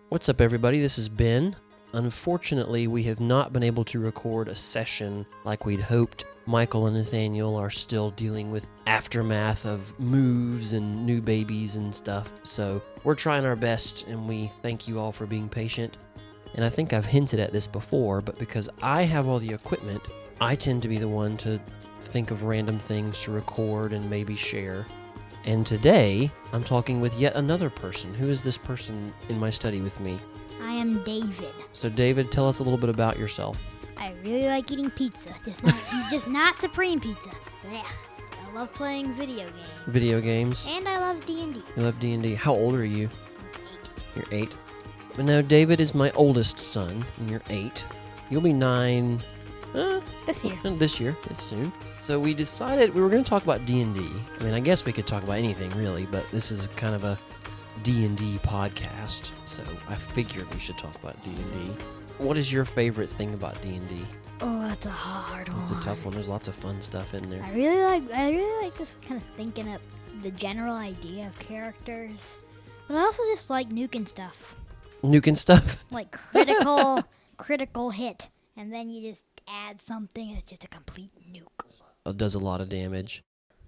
What's up, everybody? This is Ben. Unfortunately, we have not been able to record a session like we'd hoped. Michael and Nathanael are still dealing with aftermath of moves and new babies and stuff, so we're trying our best, and we thank you all for being patient. And I think I've hinted at this before, but because I have all the equipment, I tend to be the one to think of random things to record and maybe share. And today, I'm talking with yet another person. Who is this person in my study with me? I am David. So David, tell us a little bit about yourself. I really like eating pizza, just not supreme pizza. Blech. I love playing video games. Video games. And I love D&D. You love D&D. How old are you? I'm 8. You're 8. But now David is my oldest son, and you're 8. You'll be 9... This year. This year. It's soon. So we decided we were going to talk about D&D. I mean, I guess we could talk about anything, really, but this is kind of a D&D podcast, so I figured we should talk about D&D. What is your favorite thing about D&D? Oh, that's a hard one. It's a tough one. There's lots of fun stuff in there. I really like just kind of thinking up the general idea of characters, but I also just like nuking stuff. Nuking stuff? Like critical hit, and then you just add something, and it's just a complete nuke. It does a lot of damage.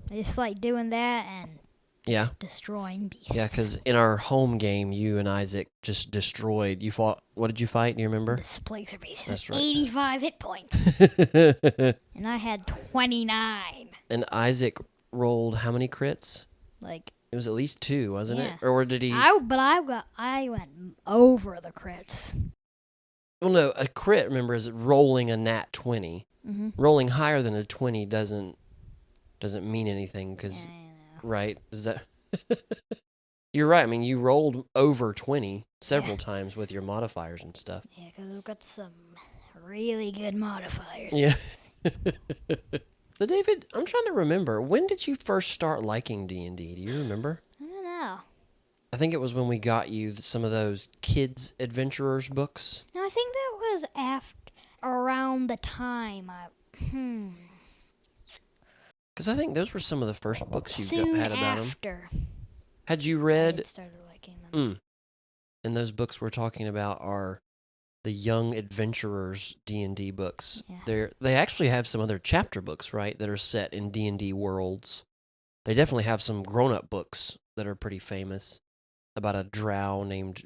I just like doing that and just destroying beasts. Yeah, because in our home game, you and Isaac just destroyed. You fought. What did you fight? Do you remember? Displacer beast. That's right. 85 hit points. And I had 29. And Isaac rolled how many crits? Like, It was at least 2, wasn't yeah. it? Or did he? I went over the crits. Well, no. A crit, remember, is rolling a nat 20. Mm-hmm. Rolling higher than a 20 doesn't mean anything because, Yeah, I know. right? Is that? You're right. I mean, you rolled over 20 several times with your modifiers and stuff. Yeah, because we've got some really good modifiers. Yeah. So, David, I'm trying to remember. When did you first start liking D&D? Do you remember? I don't know. I think it was when we got you some of those kids' adventurers books. No, I think that was around the time Because I think those were some of the first books you soon had about them. after Had you I read... had started liking them. And those books we're talking about are the Young Adventurers D&D books. Yeah. They actually have some other chapter books, right, that are set in D&D worlds. They definitely have some grown-up books that are pretty famous about a drow named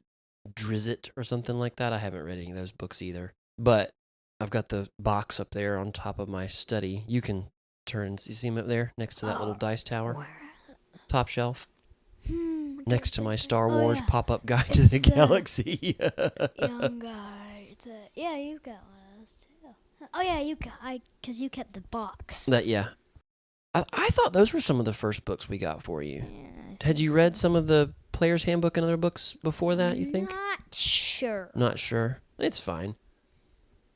Drizzt or something like that. I haven't read any of those books either. But I've got the box up there on top of my study. You can turn, you see them up there next to that little dice tower? Where? Top shelf. Next to my Star Oh, Wars yeah. pop-up guide to the galaxy. Young guy. Yeah, you've got one of those too. Oh yeah, because you kept the box. Yeah. I thought those were some of the first books we got for you. Yeah, Had you read some of the Player's Handbook and other books before that, you think? Not sure. Not sure. It's fine.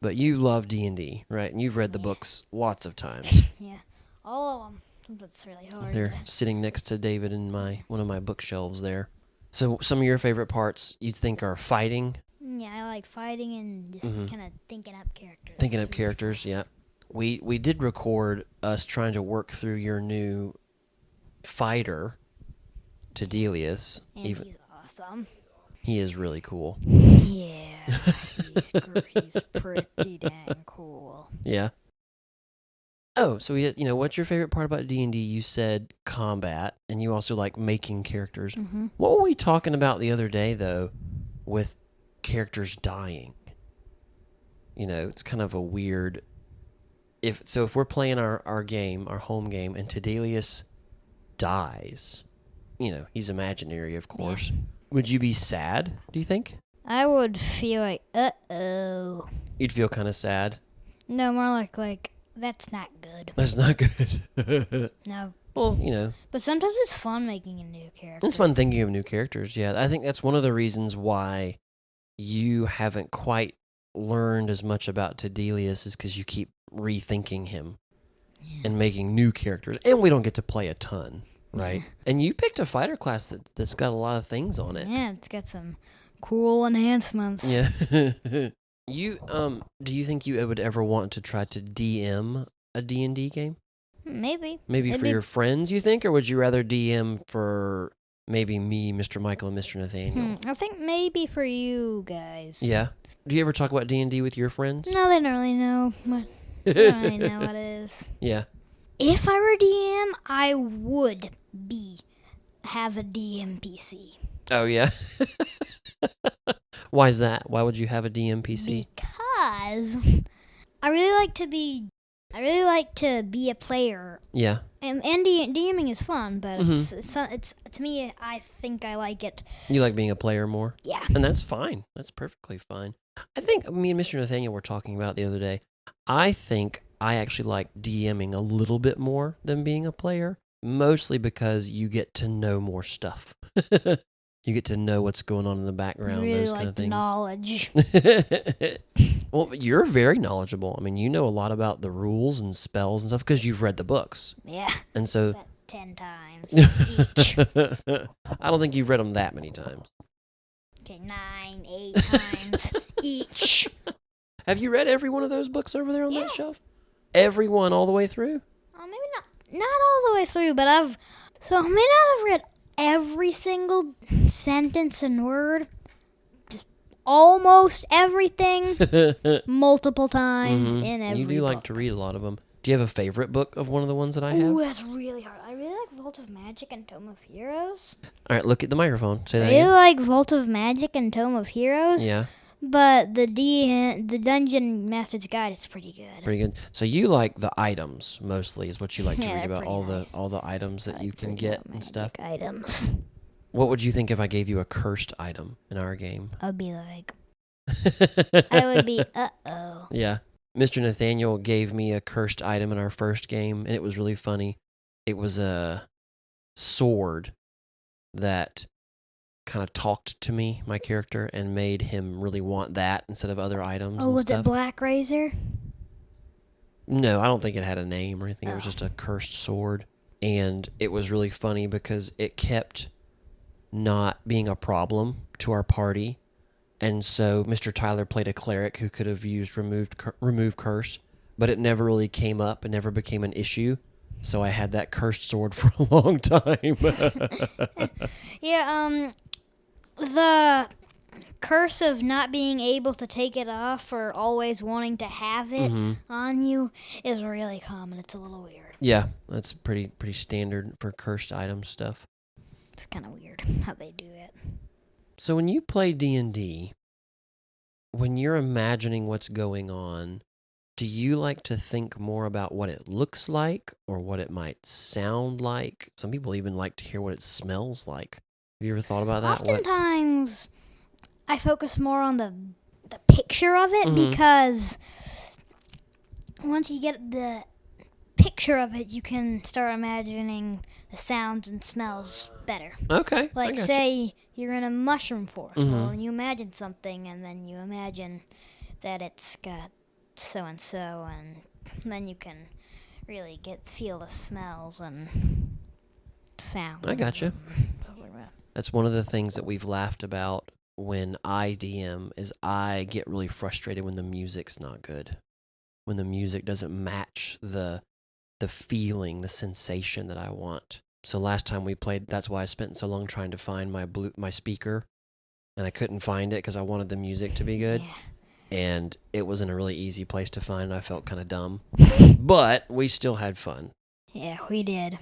But you love D&D, right? And you've read the books lots of times. Yeah, all of them. That's really hard. They're sitting next to David in one of my bookshelves there. So some of your favorite parts you think are fighting? Yeah, I like fighting and just kind of thinking up characters. Thinking up characters, yeah. We did record us trying to work through your new fighter, Tadelius. And he's awesome. He is really cool. Yeah, he's pretty dang cool. Yeah. Oh, so what's your favorite part about D&D? You said combat, and you also like making characters. Mm-hmm. What were we talking about the other day, though, with characters dying? It's kind of a weird... If we're playing our game, our home game, and Tadelius dies, he's imaginary, of course. Yeah. Would you be sad, do you think? I would feel like, uh-oh. You'd feel kind of sad? No, more like, that's not good. That's not good. No. Well, But sometimes it's fun making a new character. It's fun thinking of new characters, yeah. I think that's one of the reasons why you haven't quite learned as much about Tadelius is because you keep rethinking him and making new characters. And we don't get to play a ton, right? Yeah. And you picked a fighter class that's got a lot of things on it. Yeah, it's got some cool enhancements. Yeah. Do you think you would ever want to try to DM a D&D game? Maybe. Maybe for your friends, you think? Or would you rather DM for Maybe me, Mr. Michael, and Mr. Nathaniel. I think maybe for you guys. Yeah. Do you ever talk about D&D with your friends? No, they don't really know. They don't really know what it is. Yeah. If I were DM, I would have a DM PC. Oh, yeah? Why is that? Why would you have a DM PC? Because I really like to be a player. Yeah. And DMing is fun, but it's to me, I think I like it. You like being a player more? Yeah. And that's fine. That's perfectly fine. I think me and Mr. Nathaniel were talking about it the other day. I think I actually like DMing a little bit more than being a player, mostly because you get to know more stuff. You get to know what's going on in the background, really those like kind of things. Knowledge. Well, you're very knowledgeable. I mean, you know a lot about the rules and spells and stuff because you've read the books. Yeah. And so... About 10 times each. I don't think you've read them that many times. Okay, 9, 8 times each. Have you read every one of those books over there on that shelf? Every one all the way through? Maybe not all the way through, but I may not have read every single sentence and word, just almost everything, multiple times in every book. You do like to read a lot of them. Do you have a favorite book of one of the ones that I have? Ooh, that's really hard. I really like Vault of Magic and Tome of Heroes. All right, look at the microphone. Say that I really again. like Vault of Magic and Tome of Heroes. Yeah. But the Dungeon Master's Guide is pretty good. Pretty good. So you like the items mostly is what you like to Yeah, read they're about, pretty all the items that you can get and stuff. Items. What would you think if I gave you a cursed item in our game? I'd be like, I would be, uh-oh. Yeah. Mr. Nathaniel gave me a cursed item in our first game, and it was really funny. It was a sword that kind of talked to me, my character, and made him really want that instead of other items and was stuff. it Black Razor? No, I don't think it had a name or anything. It was just a cursed sword. And it was really funny because it kept not being a problem to our party. And so Mr. Tyler played a cleric who could have used remove curse, but it never really came up and never became an issue. So I had that cursed sword for a long time. Yeah, the curse of not being able to take it off or always wanting to have it on you is really common. It's a little weird. Yeah, that's pretty standard for cursed item stuff. It's kind of weird how they do it. So when you play D&D, when you're imagining what's going on, do you like to think more about what it looks like or what it might sound like? Some people even like to hear what it smells like. Have you ever thought about that? Oftentimes, I focus more on the picture of it because once you get the picture of it, you can start imagining the sounds and smells better. Okay. Like, say you're in a mushroom forest. Well, and you imagine something, and then you imagine that it's got so-and-so, and then you can really feel the smells and sounds. I gotcha. Stuff like that. That's one of the things that we've laughed about when I DM is I get really frustrated when the music's not good. When the music doesn't match the feeling, the sensation that I want. So last time we played, that's why I spent so long trying to find my speaker, and I couldn't find it because I wanted the music to be good. Yeah. And it wasn't a really easy place to find, and I felt kind of dumb. But we still had fun. Yeah, we did.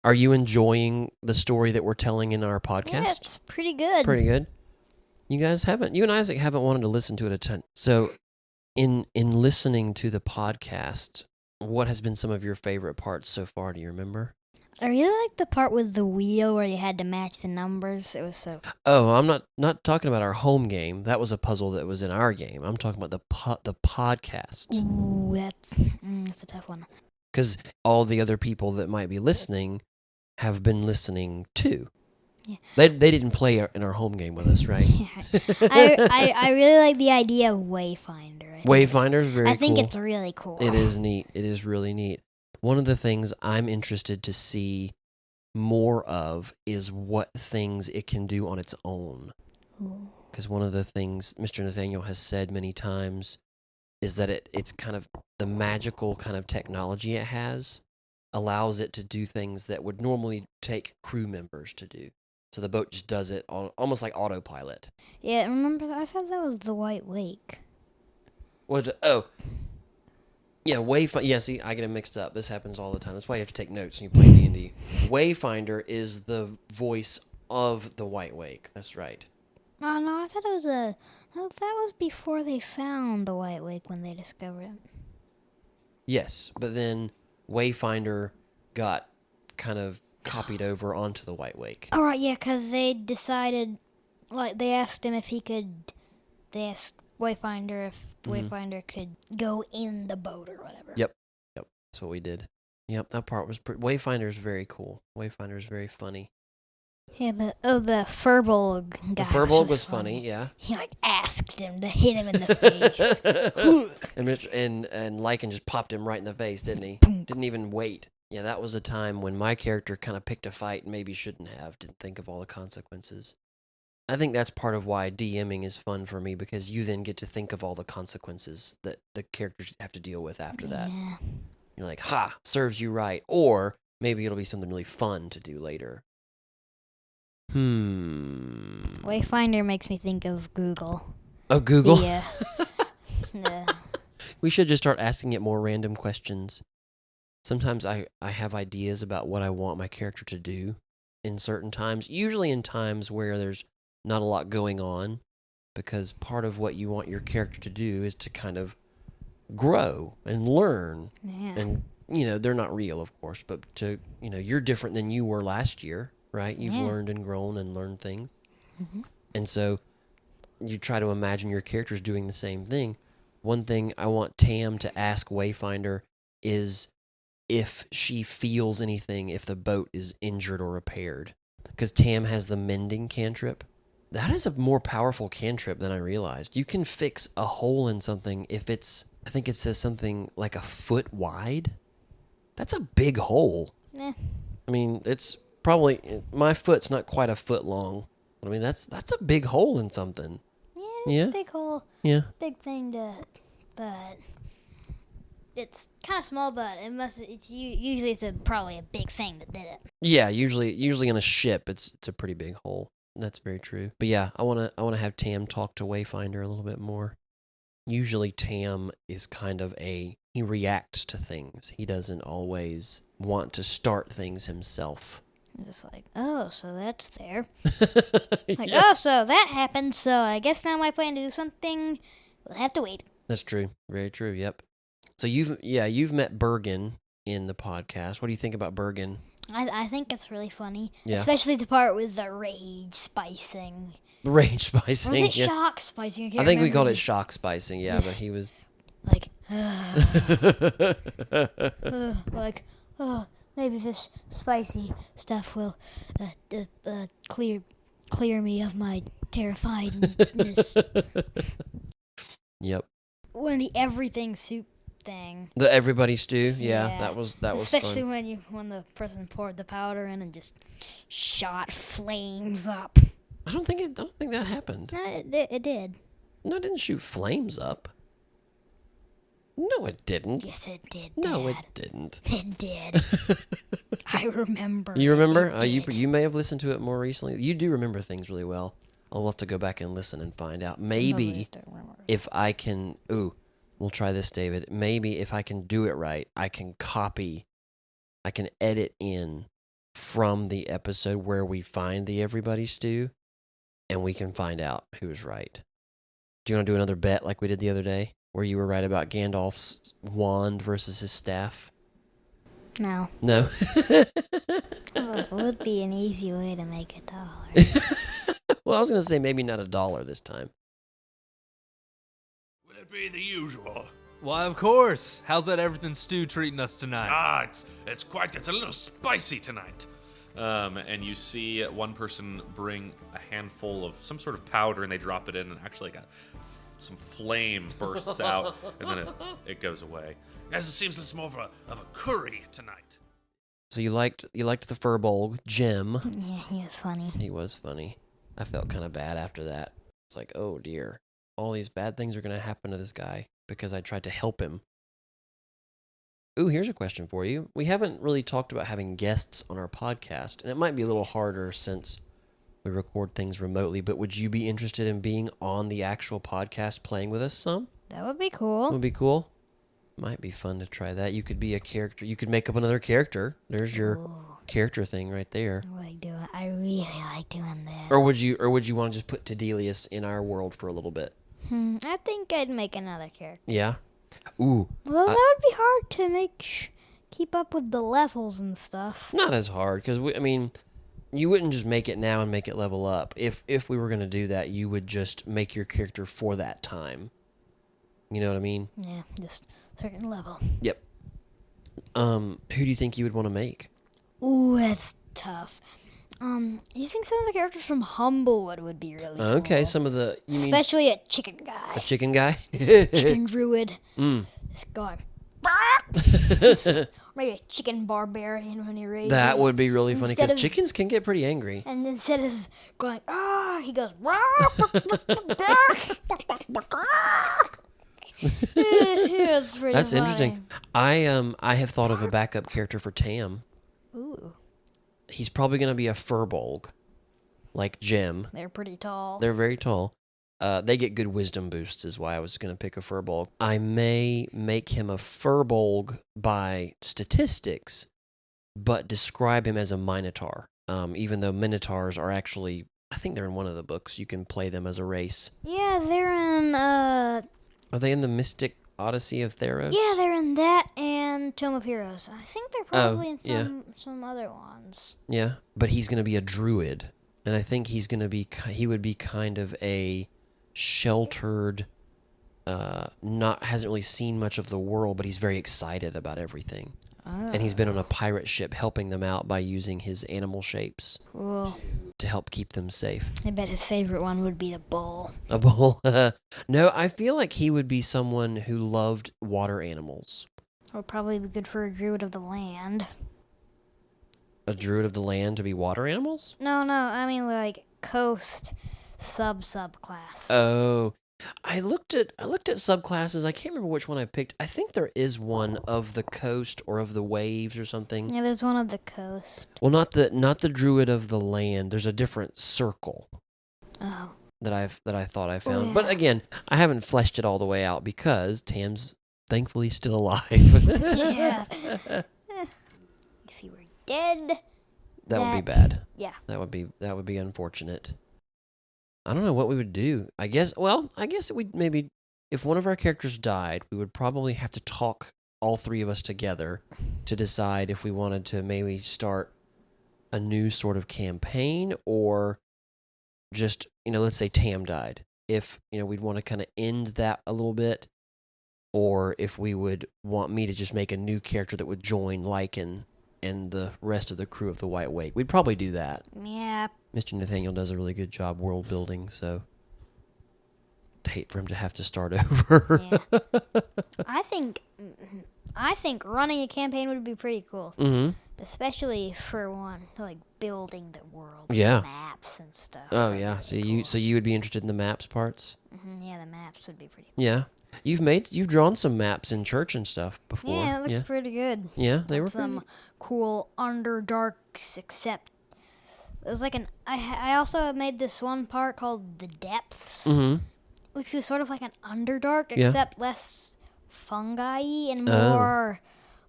Are you enjoying the story that we're telling in our podcast? Yeah, it's pretty good. Pretty good. You and Isaac haven't wanted to listen to it a ton. So in listening to the podcast, what has been some of your favorite parts so far? Do you remember? I really like the part with the wheel where you had to match the numbers. It was so... Oh, I'm not talking about our home game. That was a puzzle that was in our game. I'm talking about the podcast. Ooh, that's a tough one. Because all the other people that might be listening have been listening too. Yeah. They didn't play in our home game with us, right? Yeah. I really like the idea of Wayfinder. Wayfinder's very cool. I think it's really cool. It is neat. It is really neat. One of the things I'm interested to see more of is what things it can do on its own. Because one of the things Mr. Nathaniel has said many times is that it's kind of the magical kind of technology it has allows it to do things that would normally take crew members to do. So the boat just does it on almost like autopilot. Yeah, remember, I thought that was the White Wake. Yeah, Wayfinder. Yeah, see, I get it mixed up. This happens all the time. That's why you have to take notes when you play D&D. Wayfinder is the voice of the White Wake. That's right. Oh, no, I thought it was that was before they found the White Wake when they discovered it. Yes, but then Wayfinder got kind of copied over onto the White Wake. All right, yeah, because they decided, like, they asked him if he could, they asked Wayfinder if Wayfinder could go in the boat or whatever. Yep, that's what we did. Yep, that part was Wayfinder is very cool. Wayfinder is very funny. Yeah, but the Furbolg guy. The Furbolg was funny, yeah. He like asked him to hit him in the face. and Lycan just popped him right in the face, didn't he? Didn't even wait. Yeah, that was a time when my character kind of picked a fight and maybe shouldn't have. Didn't think of all the consequences. I think that's part of why DMing is fun for me, because you then get to think of all the consequences that the characters have to deal with after that. Yeah. You're like, ha, serves you right. Or maybe it'll be something really fun to do later. Wayfinder makes me think of Google. Oh, Google? Yeah. Yeah. We should just start asking it more random questions. Sometimes I have ideas about what I want my character to do in certain times, usually in times where there's not a lot going on, because part of what you want your character to do is to kind of grow and learn. Yeah. And, they're not real, of course, but you're different than you were last year, right? You've learned and grown and learned things. Mm-hmm. And so you try to imagine your characters doing the same thing. One thing I want Tam to ask Wayfinder is if she feels anything if the boat is injured or repaired. Because Tam has the mending cantrip. That is a more powerful cantrip than I realized. You can fix a hole in something if it's, I think it says something like a foot wide. That's a big hole. Eh. I mean, it's probably, my foot's not quite a foot long. I mean, that's a big hole in something. Yeah, it's a big hole. Yeah. Big thing but it's kind of small, but usually it's probably a big thing that did it. Yeah, usually in a ship, it's a pretty big hole. That's very true. But yeah, I wanna have Tam talk to Wayfinder a little bit more. Usually Tam is kind of he reacts to things. He doesn't always want to start things himself. I'm just like, oh, so that's there. Oh, so that happened, so I guess now my plan to do something will have to wait. That's true. Very true, yep. So you've met Bergen in the podcast. What do you think about Bergen? I think it's really funny. Yeah. Especially the part with the rage spicing. The rage spicing. Or was it shock spicing? I think we called it shock spicing, yeah, but he was like, maybe this spicy stuff will clear me of my terrifiedness. Yep. When the everything soup thing. The everybody stew, yeah. That was especially fun. when the person poured the powder in and just shot flames up. I don't think that happened. No, it did. No, it didn't shoot flames up. No, it didn't. Yes, it did. No, Dad. it didn't. It did. I remember. You remember? You may have listened to it more recently. You do remember things really well. I'll have to go back and listen and find out. Maybe if I can... Ooh, we'll try this, David. Maybe if I can do it right, I can edit in from the episode where we find the everybody stew, and we can find out who's right. Do you want to do another bet like we did the other day, where you were right about Gandalf's wand versus his staff? No. No? It would be an easy way to make $1. Well, I was going to say maybe not $1 this time. Will it be the usual? Why, of course. How's that everything stew treating us tonight? It's a little spicy tonight. And you see one person bring a handful of some sort of powder, and they drop it in, and actually some flame bursts out, and then it goes away. As it seems it's more of a curry tonight. So you liked the Furbolg, Jim. Yeah, he was funny. He was funny. I felt kind of bad after that. It's like, oh dear, all these bad things are going to happen to this guy because I tried to help him. Ooh, here's a question for you. We haven't really talked about having guests on our podcast, and it might be a little harder since we record things remotely, but would you be interested in being on the actual podcast playing with us some? That would be cool. Would be cool. Might be fun to try that. You could be a character. You could make up another character. There's your character thing right there. I like doing. I really like doing that. Or would you want to just put Tedelius in our world for a little bit? I think I'd make another character. Yeah. Ooh. Well, that would be hard to keep up with the levels and stuff. Not as hard because you wouldn't just make it now and make it level up. If we were going to do that, you would just make your character for that time. You know what I mean? Yeah, just certain level. Yep. Who do you think you would want to make? Ooh, that's tough. Using some of the characters from Humblewood would be really cool. Okay, some of the especially a chicken guy. a chicken guy, Chicken druid. This guy. Maybe a chicken barbarian when he rages. That would be really funny because Instead of- chickens can get pretty angry. And instead of going, he goes, it's pretty That's funny. interesting. I have thought of a backup character for Tam. Ooh, He's probably going to be a furbolg, like Jem. they're pretty tall. They're very tall. They get good wisdom boosts, is why I was going to pick a furbolg. I may make him a furbolg by statistics, but describe him as a minotaur. Even though minotaurs are actually, I think they're in one of the books. You can play them as a race. Yeah, they're in, Are they in the Mystic Odyssey of Theros? yeah, they're in that and Tome of Heroes. I think they're probably in yeah. some other ones. Yeah, but he's going to be a druid, and I think he would be kind of a sheltered, hasn't really seen much of the world, but he's very excited about everything. And he's been on a pirate ship helping them out by using his animal shapes Cool. to help keep them safe. I bet his favorite one would be the bull. A bull? No, I feel like he would be someone who loved water animals. Would probably be good for a druid of the land. A druid of the land to be water animals? No, I mean like coast subclass. Oh, I looked at subclasses. I can't remember which one I picked. I think there is one of the coast or of the waves or something. Yeah, there's one of the coast. Well, not the druid of the land. There's a different circle Oh. that I thought I found. yeah. But again, I haven't fleshed it all the way out because Tam's thankfully still alive. Yeah. If he were dead. That would be bad. Yeah. That would be unfortunate. I don't know what we would do. I guess we'd maybe, if one of our characters died, we would probably have to talk all three of us together to decide if we wanted to maybe start a new sort of campaign or just, let's say Tam died. If, we'd want to kind of end that a little bit, or if we would want me to just make a new character that would join Lycan and the rest of the crew of the White Wake. We'd probably do that. Yeah. Mr. Nathaniel does a really good job world building, so I'd hate for him to have to start over. Yeah. I think running a campaign would be pretty cool. Mm-hmm. Especially for one, like building the world. Yeah. Maps and stuff. Oh That'd yeah. be So cool. you would be interested in the maps parts? Yeah, the maps would be pretty cool. Yeah. You've drawn some maps in church and stuff before. Yeah, it looked yeah. pretty good. Yeah, they were Some cool Underdarks, except it was like I also made this one part called the Depths, Mm-hmm. which was sort of like an Underdark, Yeah. except less fungi and Oh. more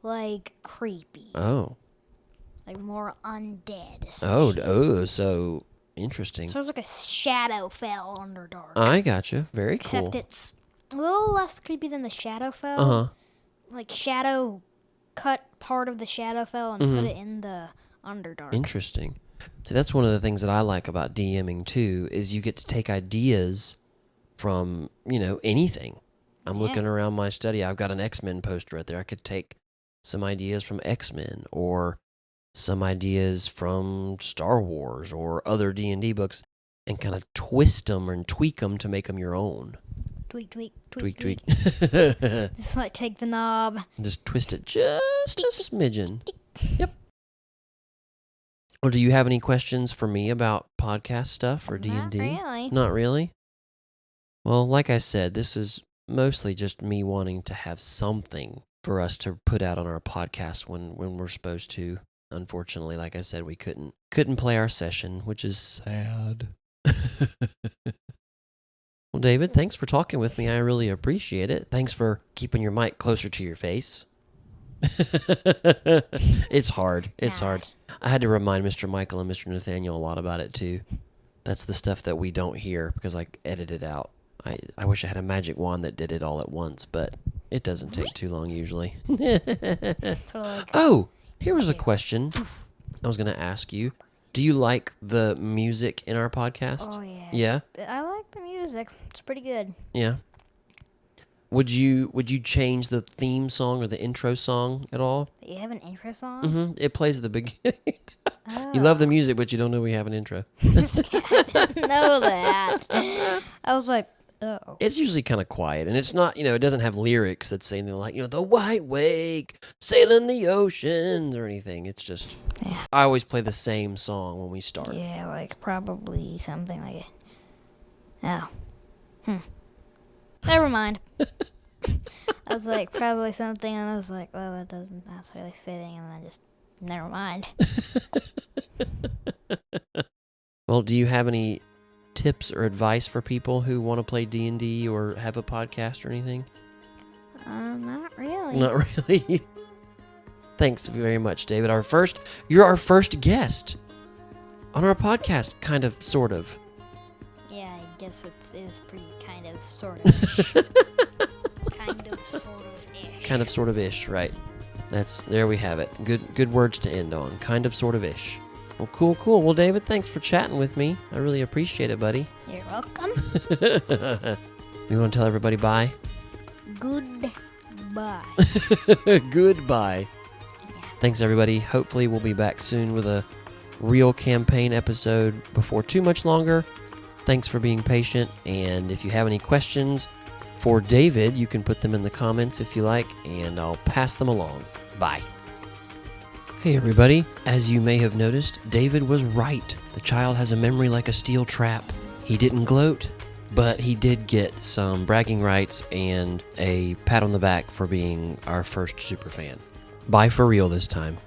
like creepy, Oh. like more undead. Oh, essentially. so interesting. So it was like a Shadowfell Underdark, I gotcha. Very except cool. it's a little less creepy than the Shadowfell. Uh-huh. Like Shadow cut part of the Shadowfell and put it in the Underdark. Interesting. See, that's one of the things that I like about DMing too, is you get to take ideas from, anything. I'm Yeah. looking around my study. I've got an X-Men poster right there. I could take some ideas from X-Men or some ideas from Star Wars or other D&D books and kind of twist them and tweak them to make them your own. Tweak. Just Just like take the knob. twist it just a smidgen. Yep. Well, do you have any questions for me about podcast stuff or D&D? Not really. Not really? Well, like I said, this is mostly just me wanting to have something for us to put out on our podcast when we're supposed to. Unfortunately, like I said, we couldn't play our session, which is sad. Well, David, thanks for talking with me. I really appreciate it. Thanks for keeping your mic closer to your face. It's hard. It's hard. I had to remind Mr. Michael and Mr. Nathanael a lot about it, too. That's the stuff that we don't hear because I edited it out. I wish I had a magic wand that did it all at once, but it doesn't take too long usually. Oh, here was a question I was going to ask you. Do you like the music in our podcast? Oh, yeah. Yeah? I like the music. It's pretty good. Yeah. Would you change the theme song or the intro song at all? You have an intro song? Mm-hmm. It plays at the beginning. Oh. You love the music, but you don't know we have an intro. I didn't know that. I was like, oh. It's usually kind of quiet, and it's not, it doesn't have lyrics that say anything like, the white wake, sailing the oceans, or anything. It's just, I always play the same song when we start. Yeah, like probably something like it. Oh. Never mind. I was like, probably something, and I was like, well, that's really fitting, and I just, never mind. Well, do you have any tips or advice for people who want to play D&D or have a podcast or anything? Not really. Not really. Thanks very much, David. You're our first guest on our podcast, kind of, sort of. Yeah, I guess it is pretty kind of, sort of. Kind of, sort of-ish. Kind of, sort of ish, right? There we have it. Good words to end on. Kind of, sort of ish. Well, cool. Well, David, thanks for chatting with me. I really appreciate it, buddy. You're welcome. You want to tell everybody bye? Goodbye. Goodbye. Thanks, everybody. Hopefully, we'll be back soon with a real campaign episode before too much longer. Thanks for being patient. And if you have any questions for David, you can put them in the comments if you like, and I'll pass them along. Bye. Hey, everybody. As you may have noticed, David was right. The child has a memory like a steel trap. He didn't gloat, but he did get some bragging rights and a pat on the back for being our first superfan. Bye for real this time.